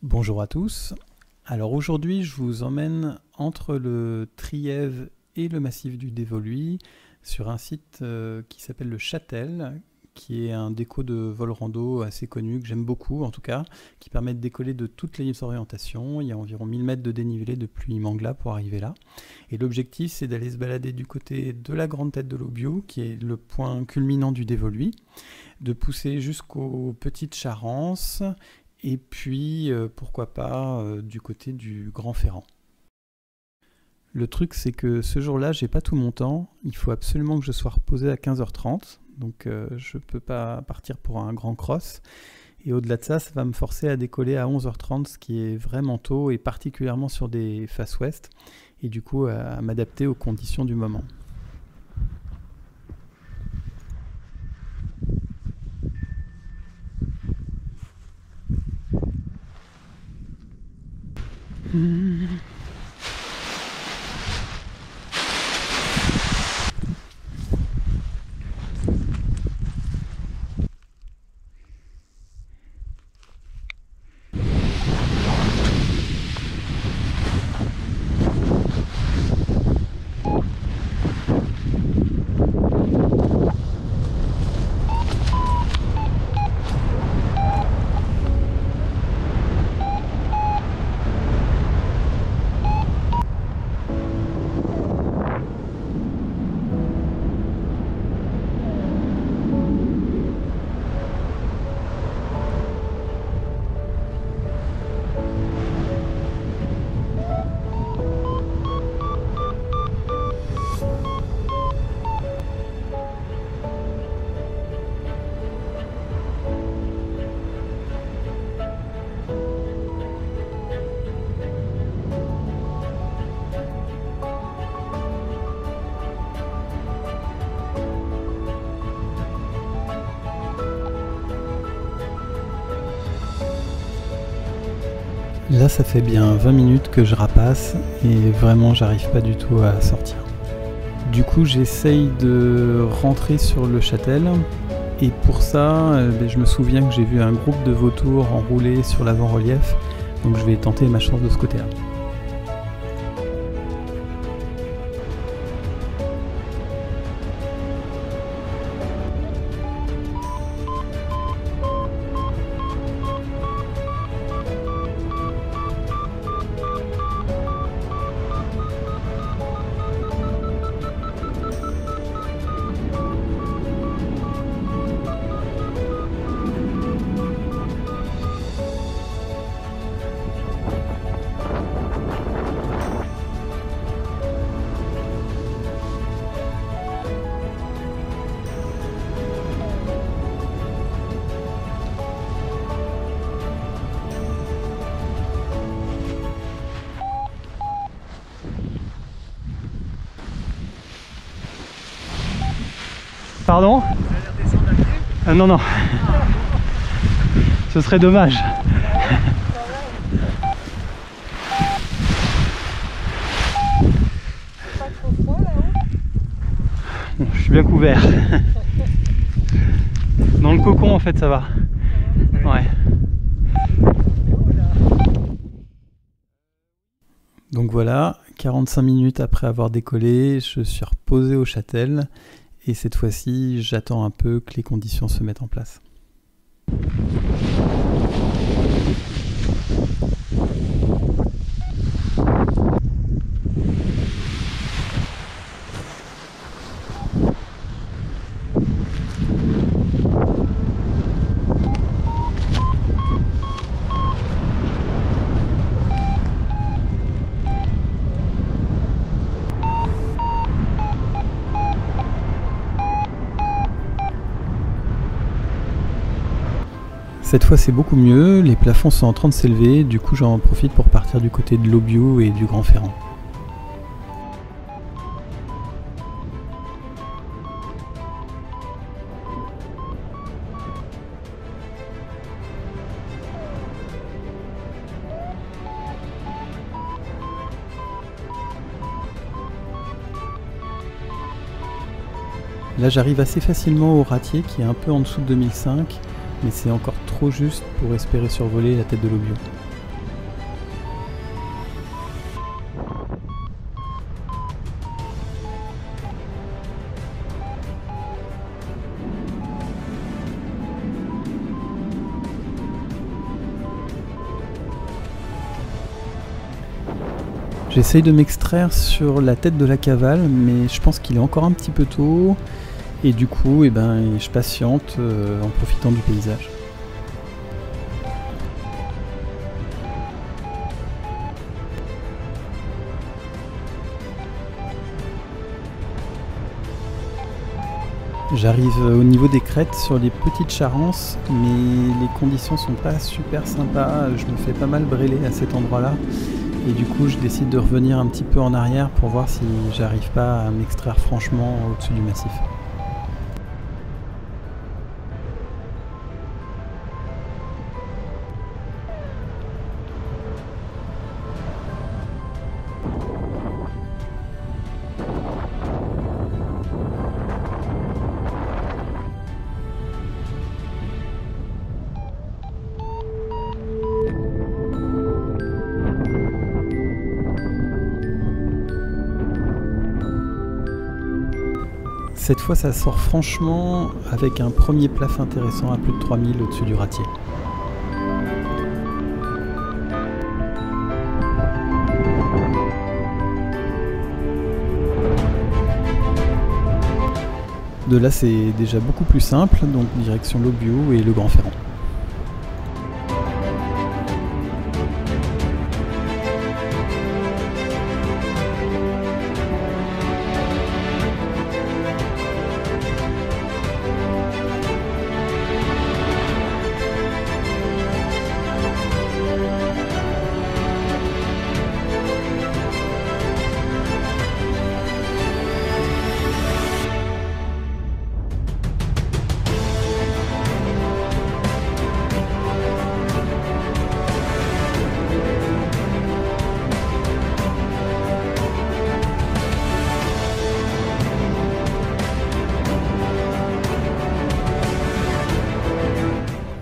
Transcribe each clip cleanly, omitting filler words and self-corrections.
Bonjour à tous. Alors aujourd'hui, je vous emmène entre le Trièves et le massif du Dévoluy sur un site qui s'appelle le Châtel, qui est un déco de vol rando assez connu, que j'aime beaucoup en tout cas, qui permet de décoller de toutes les orientations. Il y a environ 1000 mètres de dénivelé depuis Mangla pour arriver là. Et l'objectif, c'est d'aller se balader du côté de la grande tête de l'Aubiou, qui est le point culminant du Dévoluy, de pousser jusqu'aux petites Charences, et puis pourquoi pas du côté du Grand Ferrand. Le truc, c'est que ce jour-là, j'ai pas tout mon temps. Il faut absolument que je sois reposé à 15h30, donc je peux pas partir pour un grand cross. Et au-delà de ça, ça va me forcer à décoller à 11h30, ce qui est vraiment tôt, et particulièrement sur des faces ouest, et du coup à m'adapter aux conditions du moment. Là, ça fait bien 20 minutes que je rapace et vraiment, j'arrive pas du tout à sortir. Du coup, j'essaye de rentrer sur le Châtel et pour ça, je me souviens que j'ai vu un groupe de vautours enroulés sur l'avant-relief, donc je vais tenter ma chance de ce côté-là. Pardon? Non, non. Ce serait dommage. Pas trop froid là-haut? Bon, je suis bien couvert. Dans le cocon en fait ça va. Ouais. Donc voilà, 45 minutes après avoir décollé, je suis reposé au Châtel. Et cette fois-ci, j'attends un peu que les conditions se mettent en place. Cette fois c'est beaucoup mieux, les plafonds sont en train de s'élever, du coup j'en profite pour partir du côté de l'Aubiou et du Grand Ferrand. Là j'arrive assez facilement au Ratier qui est un peu en dessous de 2005, mais c'est encore trop juste pour espérer survoler la tête de l'Aubiou. J'essaye de m'extraire sur la tête de la cavale, mais je pense qu'il est encore un petit peu tôt. Et du coup, je patiente en profitant du paysage. J'arrive au niveau des crêtes sur les petites Charences, mais les conditions sont pas super sympas. Je me fais pas mal brêler à cet endroit-là. Et du coup, je décide de revenir un petit peu en arrière pour voir si j'arrive pas à m'extraire franchement au-dessus du massif. Cette fois, ça sort franchement avec un premier plaf intéressant à plus de 3000 au-dessus du ratier. De là, c'est déjà beaucoup plus simple, donc direction l'Aubiou et le Grand Ferrand.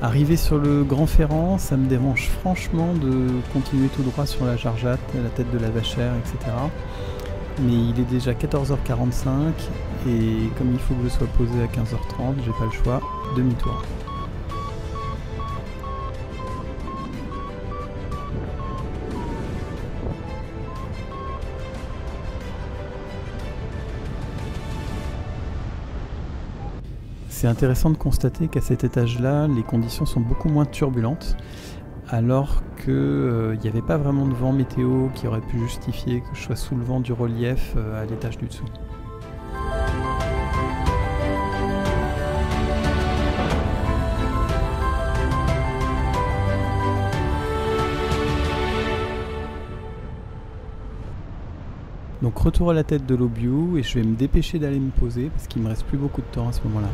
Arrivé sur le Grand Ferrand, ça me dérange franchement de continuer tout droit sur la Jarjat, la tête de la Vachère, etc. Mais il est déjà 14h45 et comme il faut que je sois posé à 15h30, j'ai pas le choix, demi-tour. C'est intéressant de constater qu'à cet étage-là, les conditions sont beaucoup moins turbulentes, alors qu'il n'y avait pas vraiment de vent météo qui aurait pu justifier que je sois sous le vent du relief à l'étage du dessous. Donc retour à la tête de l'Aubiou et je vais me dépêcher d'aller me poser parce qu'il me reste plus beaucoup de temps à ce moment-là.